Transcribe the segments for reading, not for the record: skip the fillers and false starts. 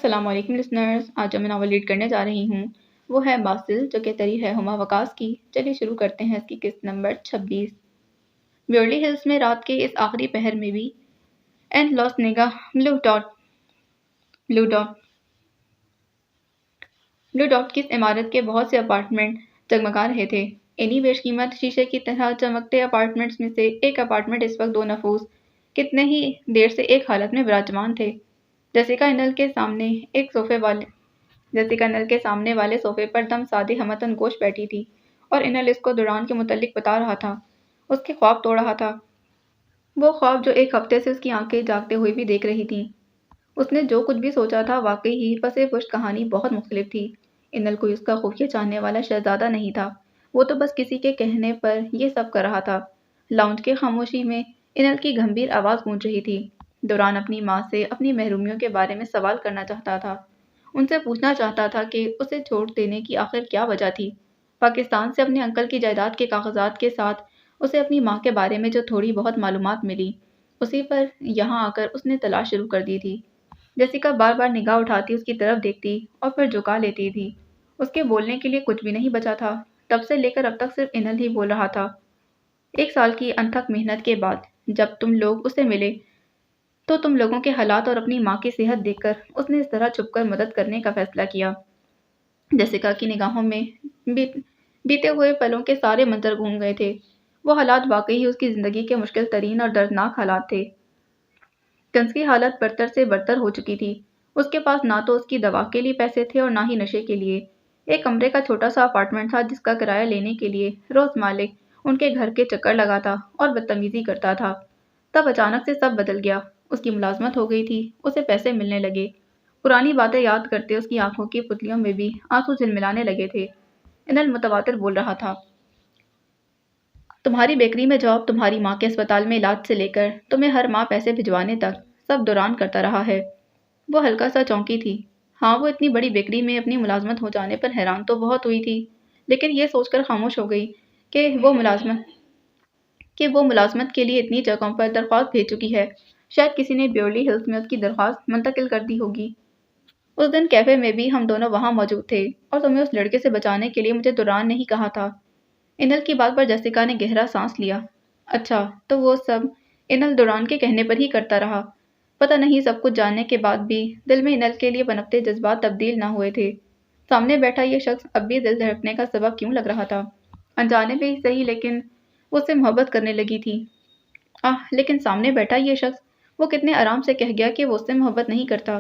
السلام علیکم لسنرز، آج جو میں ناول ریڈ کرنے جا رہی ہوں وہ ہے باسل، جو کہ تری ہے ہما وکاس کی۔ چلیے شروع کرتے ہیں اس کی قسط نمبر 26۔ بیورلی ہلز میں رات کے اس آخری پہر میں بھی اینڈ لاس نگاہ بلو ڈاٹ کی اس عمارت کے بہت سے اپارٹمنٹ جگمگا رہے تھے۔ اینی بیش قیمت شیشے کی طرح چمکتے اپارٹمنٹس میں سے ایک اپارٹمنٹ اس وقت دو نفوس کتنے ہی دیر سے ایک حالت میں براجمان تھے۔ جیسیکا انل کے سامنے والے صوفے پر دم سادے ہمتن گوش بیٹھی تھی اور انل اس کو دوران کے متعلق بتا رہا تھا، اس کے خواب توڑ رہا تھا، وہ خواب جو ایک ہفتے سے اس کی آنکھیں جاگتے ہوئے بھی دیکھ رہی تھیں۔ اس نے جو کچھ بھی سوچا تھا واقعی ہی پس پشت کہانی بہت مختلف تھی۔ انل کوئی اس کا خفیہ چاہنے والا شہزادہ نہیں تھا، وہ تو بس کسی کے کہنے پر یہ سب کر رہا تھا۔ لاؤنج کے خاموشی میں انل کی گھمبیر آواز گونج رہی تھی۔ دوران اپنی ماں سے اپنی محرومیوں کے بارے میں سوال کرنا چاہتا تھا، ان سے پوچھنا چاہتا تھا کہ اسے چھوڑ دینے کی آخر کیا وجہ تھی۔ پاکستان سے اپنے انکل کی جائیداد کے کاغذات کے ساتھ اسے اپنی ماں کے بارے میں جو تھوڑی بہت معلومات ملی، اسی پر یہاں آ کر اس نے تلاش شروع کر دی تھی۔ جیسیکا بار بار نگاہ اٹھاتی اس کی طرف دیکھتی اور پھر جھکا لیتی تھی۔ اس کے بولنے کے لیے کچھ بھی نہیں بچا تھا۔ تب سے لے کر اب تک صرف انل ہی بول رہا تھا۔ 1 سال کی انتھک محنت کے بعد جب تم لوگ اسے ملے تو تم لوگوں کے حالات اور اپنی ماں کی صحت دیکھ کر اس نے اس طرح چھپ کر مدد کرنے کا فیصلہ کیا۔ جیسیکا کی نگاہوں میں بیتے ہوئے پلوں کے سارے منظر گھوم گئے تھے۔ وہ حالات واقعی ہی اس کی زندگی کے مشکل ترین اور دردناک حالات تھے۔ کنس کی حالت برتر سے برتر ہو چکی تھی۔ اس کے پاس نہ تو اس کی دوا کے لیے پیسے تھے اور نہ ہی نشے کے لیے۔ ایک کمرے کا چھوٹا سا اپارٹمنٹ تھا جس کا کرایہ لینے کے لیے روز مالک ان کے گھر کے چکر لگاتا اور بدتمیزی کرتا تھا۔ تب اچانک سے سب بدل گیا۔ اس کی ملازمت ہو گئی تھی، اسے پیسے ملنے لگے۔ پرانی باتیں یاد کرتے اس کی آنکھوں کی پتلیوں میں بھی آنسو جھلملانے لگے تھے۔ انل متواتر بول رہا تھا، تمہاری بیکری میں جاب، تمہاری ماں کے اسپتال میں علاج سے لے کر تمہیں ہر ماہ پیسے بھجوانے تک سب دوران کرتا رہا ہے۔ وہ ہلکا سا چونکی تھی۔ ہاں، وہ اتنی بڑی بیکری میں اپنی ملازمت ہو جانے پر حیران تو بہت ہوئی تھی، لیکن یہ سوچ کر خاموش ہو گئی کہ وہ ملازمت کے لیے اتنی جگہوں پر درخواست بھیج چکی ہے۔ شاید کسی نے بیورلی ہلز میں اس کی درخواست منتقل کر دی ہوگی۔ اس دن کیفے میں بھی ہم دونوں وہاں موجود تھے اور تمہیں اس لڑکے سے بچانے کے لیے مجھے دوران نے ہی کہا تھا۔ انل کی بات پر جیسیکا نے گہرا سانس لیا۔ اچھا، تو وہ سب انل دوران کے کہنے پر ہی کرتا رہا۔ پتہ نہیں سب کچھ جاننے کے بعد بھی دل میں انل کے لیے پنپتے جذبات تبدیل نہ ہوئے تھے۔ سامنے بیٹھا یہ شخص اب بھی دل دھڑکنے کا سبب کیوں لگ رہا تھا؟ انجانے میں ہی صحیح، لیکن وہ اس سے محبت کرنے لگی تھی۔ لیکن سامنے بیٹھا یہ شخص وہ کتنے آرام سے کہہ گیا کہ وہ اس سے محبت نہیں کرتا۔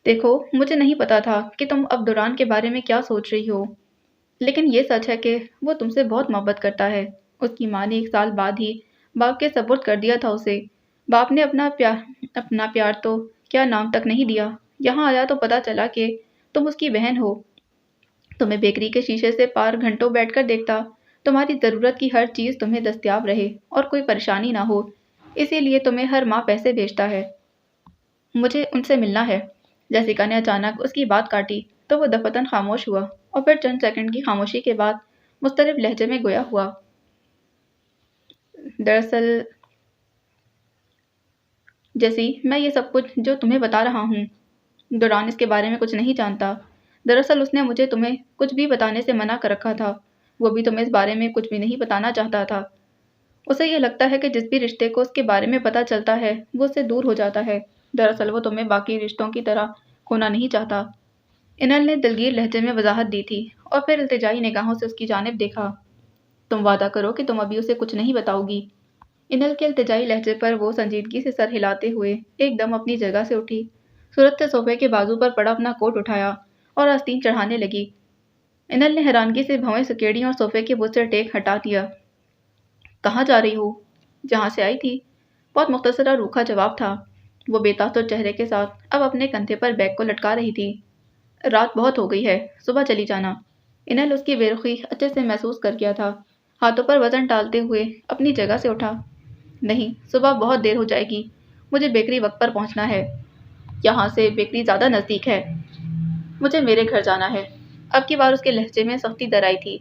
دیکھو، مجھے نہیں پتا تھا کہ تم اب دوران کے بارے میں کیا سوچ رہی ہو، لیکن یہ سچ ہے کہ وہ تم سے بہت محبت کرتا ہے۔ اس کی ماں نے 1 سال بعد ہی باپ کے سپرد کر دیا تھا اسے۔ باپ نے اپنا پیار تو کیا نام تک نہیں دیا۔ یہاں آیا تو پتا چلا کہ تم اس کی بہن ہو۔ تمہیں بیکری کے شیشے سے پار گھنٹوں بیٹھ کر دیکھتا، تمہاری ضرورت کی ہر چیز تمہیں دستیاب رہے اور کوئی پریشانی نہ ہو، اسی لیے تمہیں ہر ماہ پیسے بھیجتا ہے۔ مجھے ان سے ملنا ہے۔ جیسیکا نے اچانک اس کی بات کاٹی تو وہ دفتن خاموش ہوا اور پھر چند سیکنڈ کی خاموشی کے بعد مضطرب لہجے میں گویا ہوا، دراصل جیسی، میں یہ سب کچھ جو تمہیں بتا رہا ہوں، دوران اس کے بارے میں کچھ نہیں جانتا۔ دراصل اس نے مجھے تمہیں کچھ بھی بتانے سے منع کر رکھا تھا۔ وہ بھی تمہیں اس بارے میں کچھ بھی نہیں بتانا چاہتا تھا۔ اسے یہ لگتا ہے کہ جس بھی رشتے کو اس کے بارے میں پتہ چلتا ہے وہ اس سے دور ہو جاتا ہے۔ دراصل وہ تمہیں باقی رشتوں کی طرح کھونا نہیں چاہتا۔ انل نے دلگیر لہجے میں وضاحت دی تھی اور پھر التجائی نگاہوں سے اس کی جانب دیکھا۔ تم وعدہ کرو کہ تم ابھی اسے کچھ نہیں بتاؤ گی۔ انل کے التجائی لہجے پر وہ سنجیدگی سے سر ہلاتے ہوئے ایک دم اپنی جگہ سے اٹھی، صورت سے صوفے کے بازو پر پڑا اپنا کوٹ اٹھایا اور آستین چڑھانے لگی۔ انل نے حیرانگی سے بھویں سکیڑی اور صوفے کے بت سے ٹیک ہٹا دیا۔ کہاں جا رہی ہو؟ جہاں سے آئی تھی، بہت مختصر اور روکھا جواب تھا۔ وہ بے تاثر چہرے کے ساتھ اب اپنے کندھے پر بیگ کو لٹکا رہی تھی۔ رات بہت ہو گئی ہے، صبح چلی جانا۔ انل اس کی بے رخی اچھے سے محسوس کر گیا تھا۔ ہاتھوں پر وزن ڈالتے ہوئے اپنی جگہ سے اٹھا۔ نہیں، صبح بہت دیر ہو جائے گی، مجھے بیکری وقت پر پہنچنا ہے۔ یہاں سے بیکری زیادہ نزدیک ہے، مجھے میرے گھر جانا ہے۔ اب کی بار اس کے لہجے میں سختی در آئی تھی۔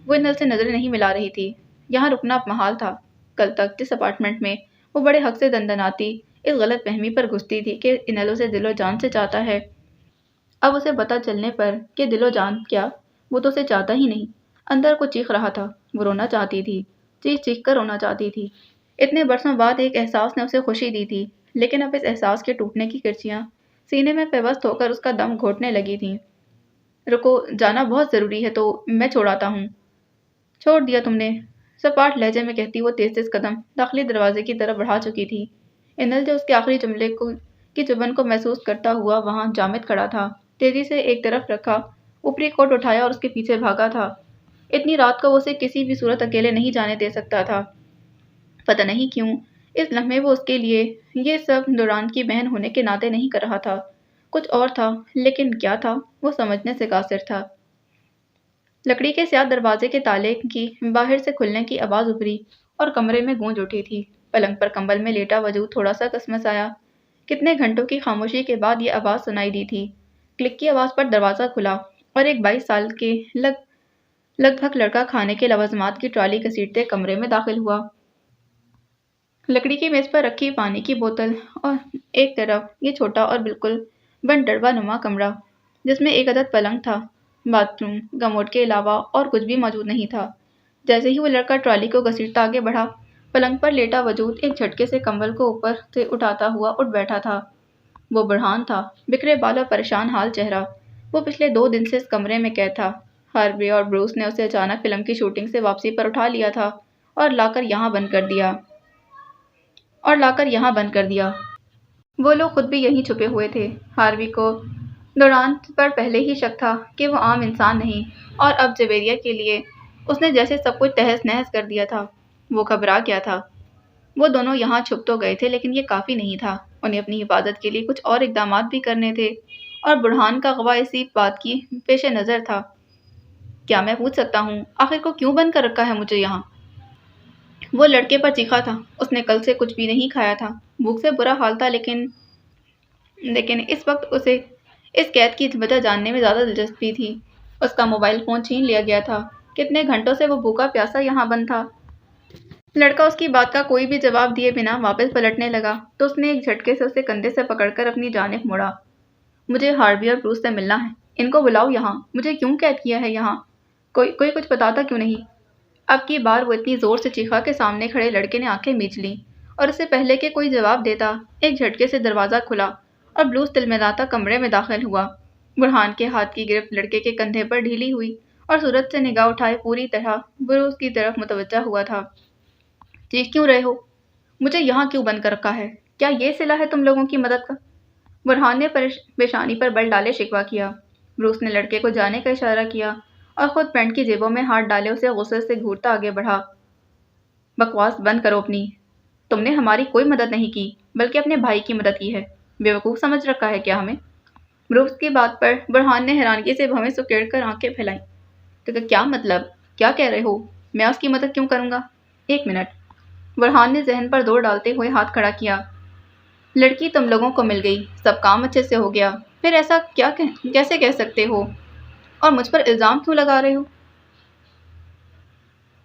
وہ انل سے نظریں نہیں ملا رہی تھی۔ یہاں رکنا اب محال تھا۔ کل تک جس اپارٹمنٹ میں وہ بڑے حق سے دندناتی اس غلط فہمی پر گھستی تھی کہ انل اسے دل و جان سے چاہتا ہے۔ اب اسے پتہ چلنے پر کہ دل و جان کیا، وہ تو اسے چاہتا ہی نہیں۔ اندر کو چیخ رہا تھا، وہ رونا چاہتی تھی، چیخ چیخ کر رونا چاہتی تھی۔ اتنے برسوں بعد ایک احساس نے اسے خوشی دی تھی، لیکن اب اس احساس کے ٹوٹنے کی کرچیاں سینے میں پیوست ہو کر اس کا دم گھوٹنے لگی تھیں۔ رکو، جانا بہت ضروری ہے تو میں چھوڑاتا ہوں۔ چھوڑ دیا تم نے؟ سپاٹ لہجے میں کہتی وہ تیز تیز قدم داخلی دروازے کی طرف بڑھا چکی تھی۔ انل جو اس کے آخری جملے کی چبھن کو محسوس کرتا ہوا وہاں جامد کھڑا تھا، تیزی سے ایک طرف رکھا اوپری کوٹ اٹھایا اور اس کے پیچھے بھاگا تھا۔ اتنی رات کو وہ اسے کسی بھی صورت اکیلے نہیں جانے دے سکتا تھا۔ پتہ نہیں کیوں اس لمحے وہ اس کے لیے یہ سب دوران کی بہن ہونے کے ناطے نہیں کر رہا تھا، کچھ اور تھا، لیکن کیا تھا وہ سمجھنے سے قاصر تھا۔ لکڑی کے سیاہ دروازے کے تالے کی باہر سے کھلنے کی آواز ابھری اور کمرے میں گونج اٹھی تھی۔ پلنگ پر کمبل میں لیٹا وجود تھوڑا سا کسمسایا۔ کتنے گھنٹوں کی خاموشی کے بعد یہ آواز سنائی دی تھی۔ کلک کی آواز پر دروازہ کھلا اور ایک 22 سال کے لگ بھگ لڑکا کھانے کے لوازمات کی ٹرالی گھسیٹتے کمرے میں داخل ہوا۔ لکڑی کی میز پر رکھی پانی کی بوتل اور ایک طرف یہ چھوٹا اور بالکل بند ڈڑبا نما کمرہ جس میں ایک عدد پلنگ تھا، باتھ روم کموڈ کے علاوہ اور کچھ بھی موجود نہیں تھا۔ جیسے ہی وہ لڑکا ٹرالی کو گھسیٹتا آگے بڑھا، پلنگ پر لیٹا وجود ایک جھٹکے سے کمبل کو اوپر سے اٹھاتا ہوا اٹھ بیٹھا تھا۔ وہ برہان تھا، بکھرے بال اور پریشان حال چہرہ۔ وہ پچھلے 2 دن سے اس کمرے میں قید تھا۔ ہاروے اور بروس نے اسے اچانک فلم کی شوٹنگ سے واپسی پر اٹھا لیا تھا اور لا کر یہاں بند کر دیا۔ وہ لوگ خود بھی یہیں چھپے ہوئے تھے۔ ہاروی کو دوران پر پہلے ہی شک تھا کہ وہ عام انسان نہیں، اور اب جویریہ کے لیے اس نے جیسے سب کچھ تہس نہس کر دیا تھا۔ وہ گھبرا گیا تھا۔ وہ دونوں یہاں چھپ تو گئے تھے لیکن یہ کافی نہیں تھا، انہیں اپنی حفاظت کے لیے کچھ اور اقدامات بھی کرنے تھے، اور برہان کا گواہ اسی بات کی پیش نظر تھا۔ کیا میں پوچھ سکتا ہوں آخر کو کیوں بند کر رکھا ہے مجھے یہاں؟ وہ لڑکے پر چیخا تھا۔ اس نے کل سے کچھ بھی نہیں کھایا تھا، بھوک سے برا حال تھا، لیکن اس وقت اسے اس قید کی وجہ جاننے میں زیادہ دلچسپی تھی۔ اس کا موبائل فون چھین لیا گیا تھا۔ کتنے گھنٹوں سے وہ بھوکا پیاسا یہاں بند تھا۔ لڑکا اس کی بات کا کوئی بھی جواب دیے بنا واپس پلٹنے لگا تو اس نے ایک جھٹکے سے اسے کندھے سے پکڑ کر اپنی جانب موڑا۔ مجھے ہاروی اور بروس سے ملنا ہے، ان کو بلاؤ یہاں۔ مجھے کیوں قید کیا ہے یہاں؟ کوئی کچھ بتاتا کیوں نہیں؟ اب کی بار وہ اتنی زور سے چیخا کہ سامنے کھڑے لڑکے نے آنکھیں میچ لیں، اور اس سے پہلے کہ کوئی جواب دیتا ایک جھٹکے سے دروازہ کھلا اور بروس تلملاتا کمرے میں داخل ہوا۔ برہان کے ہاتھ کی گرفت لڑکے کے کندھے پر ڈھیلی ہوئی اور صورت سے نگاہ اٹھائے پوری طرح بروس کی طرف متوجہ ہوا تھا۔ چیخ کیوں رہے ہو؟ مجھے یہاں کیوں بند کر رکھا ہے؟ کیا یہ صلہ ہے تم لوگوں کی مدد کا؟ برہان نے پیشانی پر بل ڈالے شکوہ کیا۔ بروس نے لڑکے کو جانے کا اشارہ کیا اور خود پینٹ کی جیبوں میں ہاتھ ڈالے اسے غصے سے گھورتا آگے بڑھا۔ بکواس بند کرو اپنی۔ تم نے ہماری کوئی مدد نہیں کی بلکہ اپنے بھائی کی مدد کی ہے۔ بیوقوف سمجھ رکھا ہے کیا ہمیں؟ بروس کی بات پر برہان نے حیرانگی سے بھویں سکیڑ کر آنکھیں پھیلائیں۔ تو کیا مطلب؟ کیا کہہ رہے ہو؟ میں اس کی مدد کیوں کروں گا؟ 1 منٹ۔ برہان نے ذہن پر زور ڈالتے ہوئے ہاتھ کھڑا کیا۔ لڑکی تم لوگوں کو مل گئی، سب کام اچھے سے ہو گیا، پھر ایسا کیسے کہہ سکتے ہو؟ اور مجھ پر الزام کیوں لگا رہے ہو؟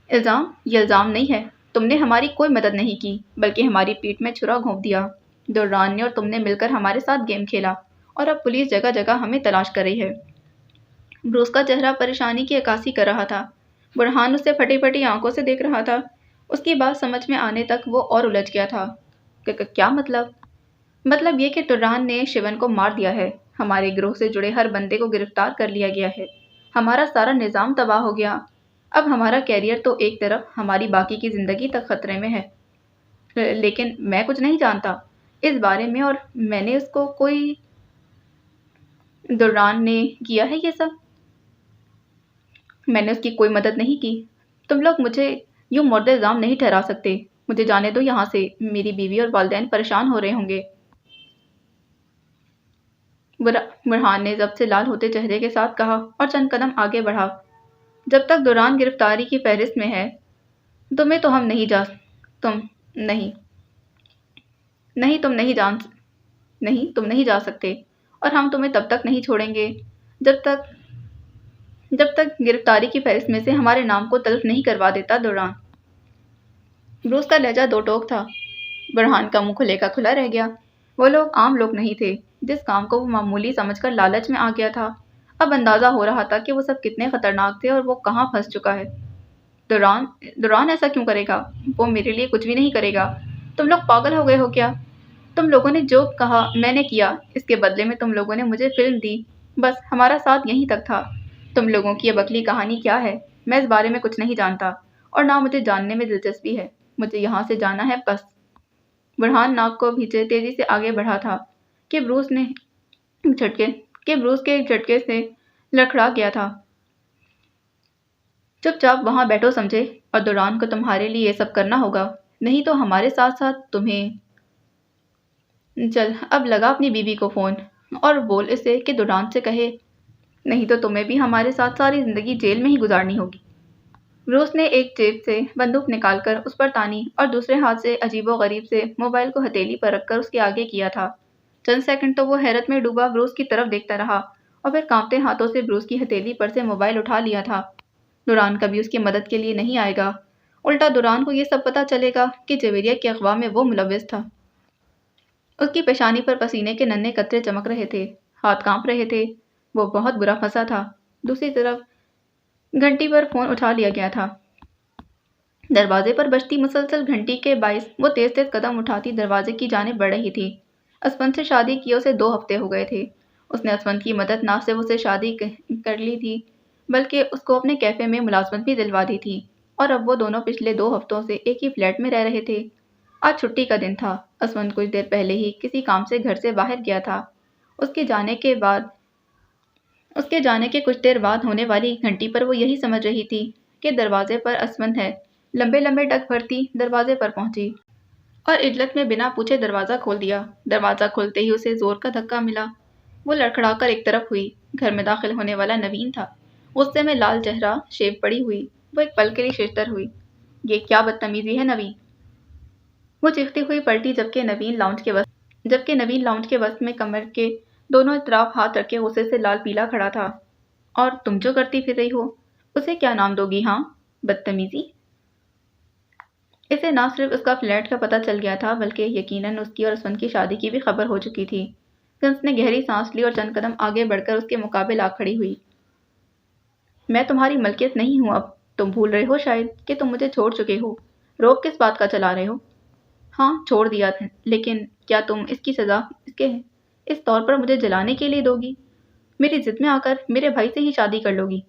الزام؟ یہ الزام نہیں ہے۔ تم نے ہماری کوئی مدد نہیں کی بلکہ ہماری پیٹھ میں چھرا گھونپ دیا۔ دوران نے اور تم نے مل کر ہمارے ساتھ گیم کھیلا، اور اب پولیس جگہ جگہ ہمیں تلاش کر رہی ہے۔ بروس کا چہرہ پریشانی کی عکاسی کر رہا تھا۔ برہان اسے پھٹی پھٹی آنکھوں سے دیکھ رہا تھا۔ اس کی بات سمجھ میں آنے تک وہ اور الجھ گیا تھا۔ کیا مطلب؟ مطلب یہ کہ دوران نے شیون کو مار دیا ہے، ہمارے گروہ سے جڑے ہر بندے کو گرفتار کر لیا گیا ہے، ہمارا سارا نظام تباہ ہو گیا۔ اب ہمارا کیریئر تو ایک طرف، ہماری باقی کی زندگی تک خطرے میں ہے۔ لیکن میں کچھ نہیں جانتا اس بارے میں، اور میں نے اس کو کوئی… دوران نے کیا ہے یہ سب؟ میں نے اس کی کوئی مدد نہیں کی۔ تم لوگ مجھے یوں مورد الزام نہیں ٹھہرا سکتے۔ مجھے جانے دو یہاں سے، میری بیوی اور والدین پریشان ہو رہے ہوں گے۔ برہان نے ضبط سے لال ہوتے چہرے کے ساتھ کہا اور چند قدم آگے بڑھا۔ جب تک دوران گرفتاری کی فہرست میں ہے، تم نہیں جا سکتے، اور ہم تمہیں تب تک نہیں چھوڑیں گے جب تک گرفتاری کی فہرست میں سے ہمارے نام کو تلف نہیں کروا دیتا۔ دوران، بروس کا لہجہ دو ٹوک تھا۔ برہان کا منہ کھلے کا کھلا رہ گیا۔ وہ لوگ عام لوگ نہیں تھے، جس کام کو وہ معمولی سمجھ کر لالچ میں آ گیا تھا۔ اب اندازہ ہو رہا تھا کہ وہ سب کتنے خطرناک تھے اور وہ کہاں پھنس چکا ہے۔ دوران دوران ایسا کیوں کرے گا؟ وہ میرے لیے کچھ بھی نہیں کرے گا۔ تم لوگ پاگل ہو گئے ہو کیا؟ تم لوگوں نے جو کہا میں نے کیا، اس کے بدلے میں تم لوگوں نے مجھے فلم دی، بس ہمارا ساتھ یہیں تک تھا۔ تم لوگوں کی یہ بکلی کہانی کیا ہے؟ میں اس بارے میں کچھ نہیں جانتا اور نہ مجھے جاننے میں دلچسپی ہے۔ مجھے یہاں سے جانا ہے بس۔ برہان ناک کو بھینچے تیزی سے آگے بڑھا تھا کہ بروس کے ایک جھٹکے سے لڑکھڑا گیا تھا۔ چپ چاپ وہاں بیٹھو سمجھے، اور دوران کو تمہارے لیے یہ سب کرنا ہوگا، نہیں تو ہمارے ساتھ ساتھ تمہیں۔ چل اب لگا اپنی بیوی کو فون اور بول اسے کہ دوران سے کہے، نہیں تو تمہیں بھی ہمارے ساتھ ساری زندگی جیل میں ہی گزارنی ہوگی۔ بروس نے ایک جیب سے بندوق نکال کر اس پر تانی اور دوسرے ہاتھ سے عجیب و غریب سے موبائل کو ہتھیلی پر رکھ کر اس کے آگے کیا تھا۔ چند سیکنڈ تو وہ حیرت میں ڈوبا بروس کی طرف دیکھتا رہا اور پھر کانپتے ہاتھوں سے بروس کی ہتھیلی پر سے موبائل اٹھا لیا تھا۔ دوران کبھی اس کی مدد کے لیے نہیں آئے گا، الٹا دوران کو یہ سب پتہ چلے گا کہ جویریہ کے اغوا میں وہ ملوث تھا۔ اس کی پیشانی پر پسینے کے ننھے قطرے چمک رہے تھے، ہاتھ کانپ رہے تھے۔ وہ بہت برا پھنسا تھا۔ دوسری طرف گھنٹی پر فون اٹھا لیا گیا تھا۔ دروازے پر بجتی مسلسل گھنٹی کے باعث وہ تیز تیز قدم اٹھاتی دروازے کی جانب بڑھ رہی تھی۔ اسفند سے شادی کیے اسے 2 ہفتے ہو گئے تھے۔ اس نے اسفند کی مدد نہ صرف اسے شادی کر لی تھی بلکہ اس کو اپنے کیفے میں ملازمت بھی دلوا دی تھی، اور اب وہ دونوں پچھلے 2 ہفتوں سے ایک ہی فلیٹ میں رہ رہے تھے۔ آج چھٹی کا دن تھا۔ اسفند کچھ دیر پہلے ہی کسی کام سے گھر سے باہر گیا تھا۔ اس کے جانے کے کچھ دیر بعد ہونے والی گھنٹی پر وہ یہی سمجھ رہی تھی کہ دروازے پر اسفند ہے۔ لمبے لمبے ڈگ بھرتی دروازے پر پہنچی اور عجلت میں بنا پوچھے دروازہ کھول دیا۔ دروازہ کھولتے ہی اسے زور کا دھکا ملا۔ وہ لڑکھڑا کر ایک طرف ہوئی۔ گھر میں داخل ہونے والا نوین تھا۔ غصے میں لال چہرہ، شیو پڑی ہوئی۔ وہ ایک پل کے لیے ششدر ہوئی۔ یہ کیا بدتمیزی ہے نوین؟ وہ چیختی ہوئی پلٹی جبکہ نوین لاؤنج کے وسط میں کمر کے دونوں اطراف ہاتھ رکھے غصے سے لال پیلا کھڑا تھا۔ اور تم جو کرتی پھر رہی ہو، اسے کیا نام دو گی؟ ہاں، بدتمیزی؟ اسے نہ صرف اس کا فلیٹ کا پتہ چل گیا تھا بلکہ یقیناً اس کی اور اسفند کی شادی کی بھی خبر ہو چکی تھی۔ کنس نے گہری سانس لی اور چند قدم آگے بڑھ کر اس کے مقابل آ کھڑی ہوئی۔ میں تمہاری ملکیت نہیں ہوں اب۔ تم بھول رہے ہو شاید کہ تم مجھے چھوڑ چکے ہو۔ روب کس بات کا چلا رہے ہو؟ ہاں چھوڑ دیا تھا، لیکن کیا تم اس کی سزا اس طور پر مجھے جلانے کے لیے دو گی؟ میری ضد میں آ کر میرے بھائی سے ہی شادی کر لو گی؟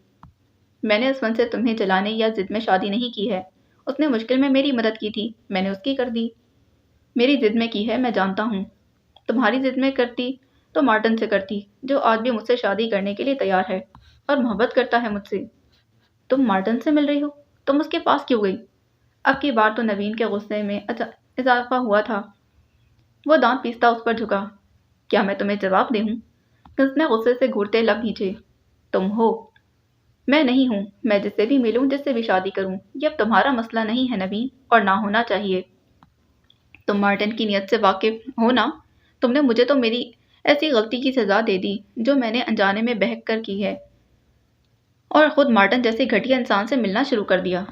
میں نے اسفند سے تمہیں جلانے یا ضد میں شادی نہیں کی ہے۔ اس نے مشکل میں میری مدد کی تھی، میں نے اس کی کر دی۔ میری ضد میں کی ہے، میں جانتا ہوں۔ تمہاری ضد میں کرتی تو مارٹن سے کرتی، جو آج بھی مجھ سے شادی کرنے کے لیے تیار ہے اور محبت کرتا ہے مجھ سے۔ تم مارٹن سے مل رہی ہو؟ تم اس کے پاس کیوں گئی؟ اب کی بار تو نوین کے غصے میں اضافہ ہوا تھا۔ وہ دانت پیستا اس پر جھکا۔ کیا میں تمہیں جواب دے ہوں؟ کنس نے غصے سے گھورتے لب کھینچے۔ تم ہو؟ میں نہیں ہوں۔ میں جس سے بھی ملوں، جس سے بھی شادی کروں، یہ اب تمہارا مسئلہ نہیں ہے نوین، اور نہ ہونا چاہیے۔ تم مارٹن کی نیت سے واقف ہو نا؟ تم نے مجھے تو میری ایسی غلطی کی سزا دے دی جو میں نے انجانے میں بہک کر کی ہے، اور خود مارٹن جیسے گھٹیا انسان سے ملنا شروع کر دیا۔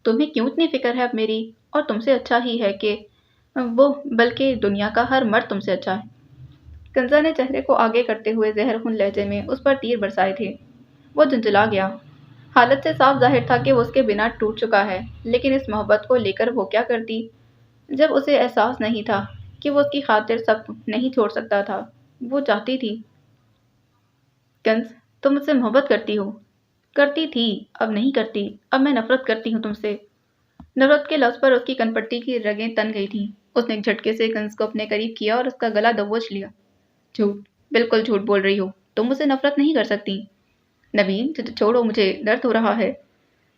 تمہیں کیوں اتنی فکر ہے اب میری؟ اور تم سے اچھا ہی ہے کہ وہ، بلکہ دنیا کا ہر مرد تم سے اچھا ہے۔ کنزا نے چہرے کو آگے کرتے ہوئے زہر خون لہجے میں اس پر تیر برسائے تھے۔ وہ جھنجھلا گیا۔ حالت سے صاف ظاہر تھا کہ وہ اس کے بنا ٹوٹ چکا ہے، لیکن اس محبت کو لے کر وہ کیا کرتی جب اسے احساس نہیں تھا کہ وہ اس کی خاطر سب نہیں چھوڑ سکتا تھا۔ وہ چاہتی تھی۔ کنز، تم مجھ سے محبت کرتی ہو؟ کرتی تھی، اب نہیں کرتی۔ اب میں نفرت کرتی ہوں تم سے۔ نفرت کے لفظ پر اس کی کنپٹی کی رگیں تن گئی تھیں۔ اس نے ایک جھٹکے سے کنز کو اپنے قریب کیا اور اس کا گلا دبوچ لیا۔ جھوٹ، بالکل جھوٹ بول رہی ہو۔ تم مجھ سے نفرت نہیں کر سکتی۔ نوین چھوڑو، مجھے درد ہو رہا ہے۔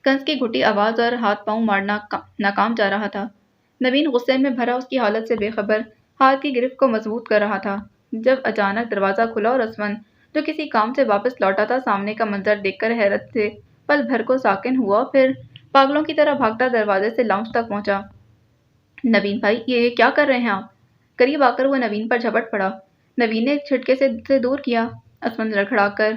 کنز کی گھٹی آواز اور ہاتھ پاؤں مارنا ناکام جا رہا تھا۔ نوین غصے میں بھرا اس کی حالت سے بے خبر ہاتھ کی گرفت کو مضبوط کر رہا تھا جب اچانک دروازہ کھلا اور اسفند، جو کسی کام سے واپس لوٹا تھا، سامنے کا منظر دیکھ کر حیرت سے پل بھر کو ساکن ہوا، پھر پاگلوں کی طرح بھاگتا دروازے سے لاؤنج تک پہنچا۔ نوین بھائی، یہ کیا کر رہے ہیں آپ؟ قریب آ کر وہ نوین پر جھپٹ پڑا۔ نوین نے ایک جھٹکے سے دور کیا۔ اسفند لڑکھڑا کر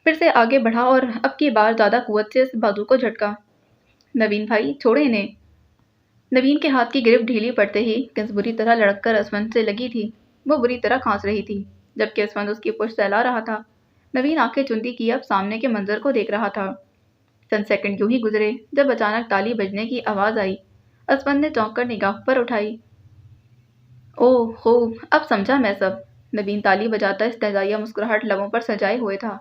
پھر سے آگے بڑھا اور اب کی بار زیادہ قوت سے اس بازو کو جھٹکا۔ نوین بھائی، چھوڑے انہیں۔ نوین کے ہاتھ کی گرفت ڈھیلی پڑتے ہی کنس بری طرح لڑک کر اسفند سے لگی تھی۔ وہ بری طرح کھانس رہی تھی جبکہ اسفند اس کی پشت سہلا رہا تھا۔ نوین آنکھیں چنتی کیے اب سامنے کے منظر کو دیکھ رہا تھا۔ چند سیکنڈ یوں ہی گزرے جب اچانک تالی بجنے کی آواز آئی۔ اسفند نے چونک کر نگاہ پر اٹھائی۔ اوہ خوب، اب سمجھا میں سب۔ نوین تالی بجاتا استہزائیہ مسکراہٹ لبوں پر سجائے ہوئے تھا۔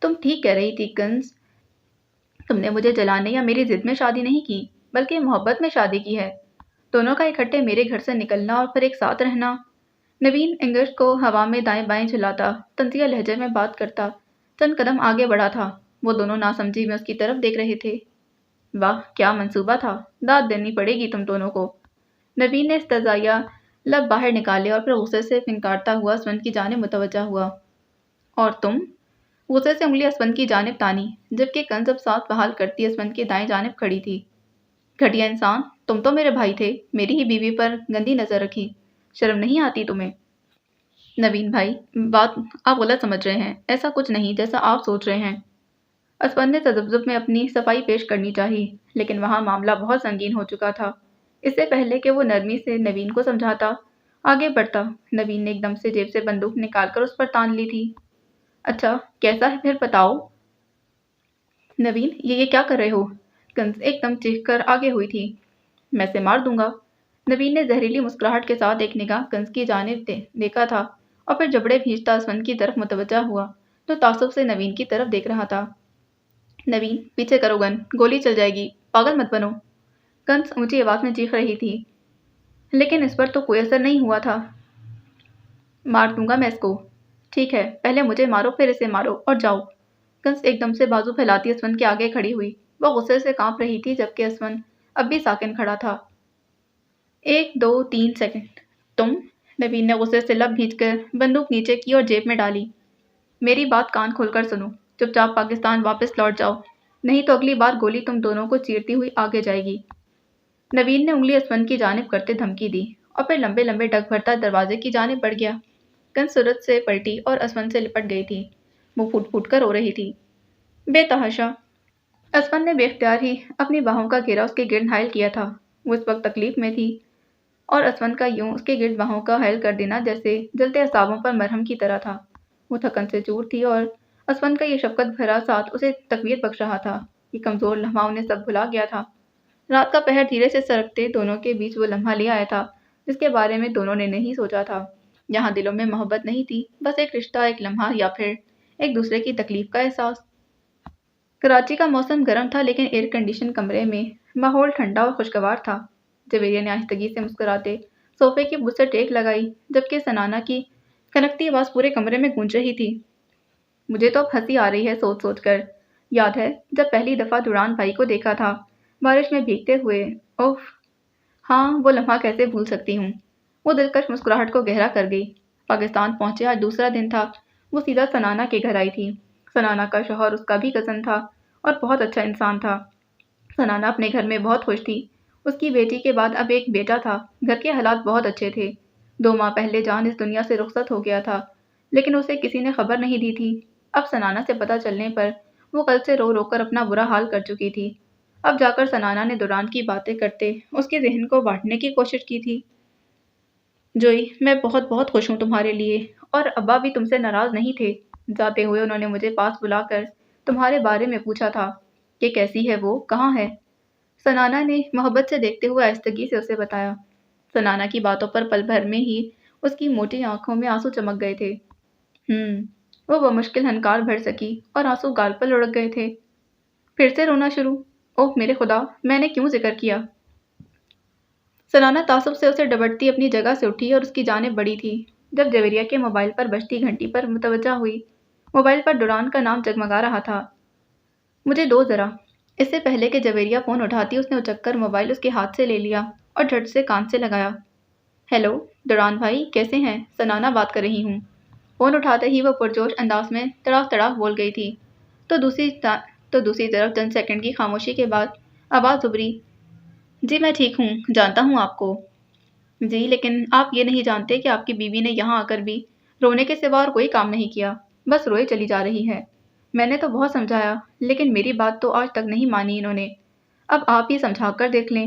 تم ٹھیک کہہ رہی تھی کنس، تم نے مجھے جلانے یا میری ضد میں شادی نہیں کی بلکہ محبت میں شادی کی ہے۔ دونوں کا اکٹھے میرے گھر سے نکلنا اور پھر ایک ساتھ رہنا۔ نوین انگشت کو ہوا میں دائیں بائیں جھلاتا طنزیہ لہجے میں بات کرتا چند قدم آگے بڑھا تھا۔ وہ دونوں ناسمجھی میں اس کی طرف دیکھ رہے تھے۔ واہ کیا منصوبہ تھا، داد دینی پڑے گی تم دونوں کو۔ نوین نے استہزائیہ لب باہر نکالے اور پھر غصے سے پھنکارتا ہوا اسفند کی جانب متوجہ ہوا۔ اور تم؟ غصے سے انگلی اسفند کی جانب تانی جبکہ کنز اب ساتھ بحال کرتی اسفند کی دائیں جانب کھڑی تھی۔ گھٹیا انسان، تم تو میرے بھائی تھے، میری ہی بیوی پر گندی نظر رکھی، شرم نہیں آتی تمہیں؟ نوین بھائی، بات آپ غلط سمجھ رہے ہیں، ایسا کچھ نہیں جیسا آپ سوچ رہے ہیں۔ اسفند نے تذبذب میں اپنی صفائی پیش کرنی چاہی لیکن وہاں معاملہ بہت سنگین ہو چکا تھا۔ اس سے پہلے کہ وہ نرمی سے نوین کو سمجھاتا آگے بڑھتا، نوین نے ایک دم سے جیب سے بندوق نکال کر اس پر تان لی تھی۔ اچھا کیسا ہے پھر بتاؤ؟ نوین یہ کیا کر رہے ہو؟ کنز ایک دم چیخ کر آگے ہوئی تھی۔ میں سے مار دوں گا۔ نوین نے زہریلی مسکراہٹ کے ساتھ ایک نگاہ کنز کی جانب دیکھا تھا اور پھر جبڑے بھینچتا اسفند کی طرف متوجہ ہوا جو تعصب سے نوین کی طرف دیکھ رہا تھا۔ نوین پیچھے کرو گن، گولی چل جائے گی، پاگل مت بنو۔ کنز اونچی آواز میں چیخ رہی تھی لیکن اس پر تو کوئی اثر نہیں ہوا تھا۔ مار دوں گا میں اس کو۔ ٹھیک ہے پہلے مجھے مارو پھر اسے مارو اور جاؤ۔ کنز ایک دم سے بازو پھیلاتی اسفند کے آگے کھڑی ہوئی۔ وہ غصے سے کانپ رہی تھی جبکہ اسفند اب بھی ساکن کھڑا تھا۔ 1 2 3 سیکنڈ۔ تم؟ نوین نے غصے سے لب بھینچ کر بندوق نیچے کی اور جیب میں ڈالی۔ میری بات کان کھول کر سنو، چپ چاپ پاکستان واپس لوٹ جاؤ نہیں تو اگلی بار گولی تم دونوں کو چیرتی ہوئی آگے جائے گی۔ نوین نے انگلی اسفند کی جانب کرتے دھمکی دی اور پھر لمبے لمبے ڈگ بھرتا دروازے کی جانب بڑھ گیا۔ کنز صورت سے پلٹی اور اسفند سے لپٹ گئی تھی۔ وہ پھوٹ پھوٹ کر رو رہی تھی۔ بے تحاشا اسفند نے بے اختیار ہی اپنی باہوں کا گھیرا اس کے گرد حائل کیا تھا۔ وہ اس وقت تکلیف میں تھی اور اسفند کا یوں اس کے گرد باہوں کا حائل کر دینا جیسے جلتے اعصابوں پر مرہم کی طرح تھا۔ وہ تھکن سے چور تھی اور اسفند کا یہ شفقت بھرا ساتھ اسے تقویت بخش رہا تھا۔ یہ کمزور لمحہ انہیں سب بھلا گیا تھا۔ رات کا پہر دھیرے سے سرکتے دونوں کے بیچ وہ لمحہ لے آیا تھا جس کے بارے میں دونوں نے نہیں سوچا تھا۔ یہاں دلوں میں محبت نہیں تھی، بس ایک رشتہ، ایک لمحہ یا پھر ایک دوسرے کی تکلیف کا احساس۔ کراچی کا موسم گرم تھا لیکن ایئر کنڈیشن کمرے میں ماحول ٹھنڈا اور خوشگوار تھا۔ جویریہ نے آہستگی سے مسکراتے صوفے کی بت سے ٹیک لگائی جبکہ سنانا کی کھنکتی آواز پورے کمرے میں گونج رہی تھی۔ مجھے تو اب ہنسی آ رہی ہے سوچ سوچ کر۔ یاد ہے جب پہلی دفعہ دوران بھائی کو دیکھا تھا بارش میں بھیگتے ہوئے؟ اوف ہاں، وہ لمحہ کیسے بھول سکتی ہوں۔ وہ دلکش مسکراہٹ کو گہرا کر گئی۔ پاکستان پہنچے آج دوسرا دن تھا۔ وہ سیدھا سنانا کے گھر آئی تھی۔ سنانا کا شوہر اس کا بھی کزن تھا اور بہت اچھا انسان تھا۔ سنانا اپنے گھر میں بہت خوش تھی۔ اس کی بیٹی کے بعد اب ایک بیٹا تھا۔ گھر کے حالات بہت اچھے تھے۔ 2 ماہ پہلے جان اس دنیا سے رخصت ہو گیا تھا لیکن اسے کسی نے خبر نہیں دی تھی۔ اب سنانا سے پتہ چلنے پر وہ کل سے رو رو کر اپنا برا حال کر چکی تھی۔ اب جا کر سنانا نے دوران کی باتیں کرتے اس کے ذہن کو بانٹنے کی کوشش کی تھی۔ جوئی میں بہت بہت خوش ہوں تمہارے لیے، اور ابا بھی تم سے ناراض نہیں تھے۔ جاتے ہوئے انہوں نے مجھے پاس بلا کر تمہارے بارے میں پوچھا تھا کہ کیسی ہے وہ، کہاں ہے؟ سنانا نے محبت سے دیکھتے ہوئے آہستگی سے اسے بتایا۔ سنانا کی باتوں پر پل بھر میں ہی اس کی موٹی آنکھوں میں آنسو چمک گئے تھے۔ وہ بمشکل ہنکار بھر سکی اور آنسو گال پر لڑک گئے تھے۔ پھر سے رونا شروع؟ اوہ میرے خدا، میں نے کیوں ذکر کیا؟ سنانا تعصب سے اسے ڈبٹتی اپنی جگہ سے اٹھی اور اس کی جانب بڑھی تھی جب جویریہ کے موبائل پر بجتی گھنٹی پر متوجہ ہوئی۔ موبائل پر ڈوران کا نام جگمگا رہا تھا۔ مجھے دو ذرا۔ اس سے پہلے کہ جویریہ فون اٹھاتی اس نے اچک کر موبائل اس کے ہاتھ سے لے لیا اور جھٹ سے کان سے لگایا۔ ہیلو ڈوران بھائی، کیسے ہیں؟ سنانا بات کر رہی ہوں۔ فون اٹھاتے ہی وہ پرجوش انداز میں تڑاک تڑاک بول گئی تھی تو دوسری طرف چند سیکنڈ کی خاموشی کے بعد آواز ابھری۔ جی میں ٹھیک ہوں، جانتا ہوں آپ کو۔ جی لیکن آپ یہ نہیں جانتے کہ آپ کی بیوی نے یہاں آ کر بھی رونے کے سوا اور کوئی کام نہیں کیا، بس روئے چلی جا رہی ہے۔ میں نے تو بہت سمجھایا لیکن میری بات تو آج تک نہیں مانی انہوں نے۔ اب آپ ہی سمجھا کر دیکھ لیں۔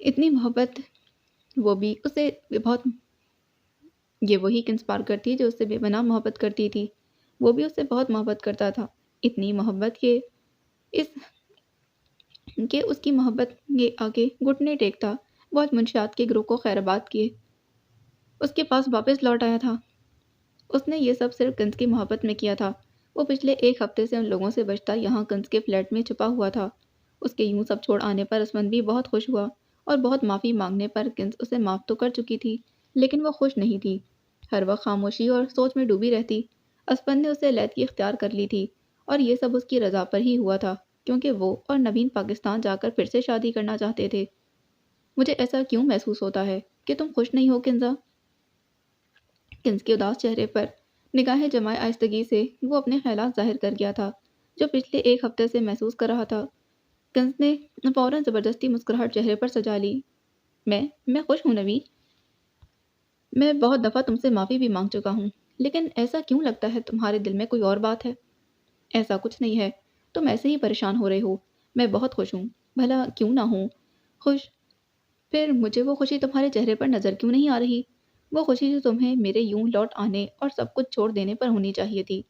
اتنی محبت، وہ بھی اسے بہت، یہ وہی کنس پارکر تھی جو اس سے بے پناہ محبت کرتی تھی، وہ بھی اس سے بہت محبت کرتا تھا، اتنی محبت اس کہ اس کی محبت کے آگے گھٹنے ٹیکتا، بہت منشیات کے گروہ کو خیر آباد کیے اس کے پاس واپس لوٹ آیا تھا۔ اس نے یہ سب صرف کنس کی محبت میں کیا تھا۔ وہ پچھلے ایک ہفتے سے ان لوگوں سے بچتا یہاں کنس کے فلیٹ میں چھپا ہوا تھا۔ اس کے یوں سب چھوڑ آنے پر اسمن بھی بہت خوش ہوا، اور بہت معافی مانگنے پر کنس اسے معاف تو کر چکی تھی، لیکن وہ خوش نہیں تھی، ہر وقت خاموشی اور سوچ میں ڈوبی رہتی۔ اسمن نے اسے علیحدگی اختیار کر لی تھی، اور یہ سب اس کی رضا پر ہی ہوا تھا، کیونکہ وہ اور نوین پاکستان جا کر پھر سے شادی کرنا چاہتے تھے۔ مجھے ایسا کیوں محسوس ہوتا ہے کہ تم خوش نہیں ہو کنزا؟ کنس کے اداس چہرے پر نگاہیں جمائے آہستگی سے وہ اپنے خیالات ظاہر کر گیا تھا جو پچھلے ایک ہفتے سے محسوس کر رہا تھا۔ کنس نے فوراً زبردستی مسکراہٹ چہرے پر سجا لی۔ میں خوش ہوں نوین، میں بہت دفعہ تم سے معافی بھی مانگ چکا ہوں، لیکن ایسا کیوں لگتا ہے تمہارے دل میں کوئی اور بات ہے؟ ایسا کچھ نہیں ہے، تم ایسے ہی پریشان ہو رہے ہو، میں بہت خوش ہوں، بھلا کیوں نہ ہوں خوش؟ پھر مجھے وہ خوشی تمہارے چہرے پر نظر کیوں نہیں آ رہی؟ وہ خوشی جو تمہیں میرے یوں لوٹ آنے اور سب کچھ چھوڑ دینے پر ہونی چاہیے تھی۔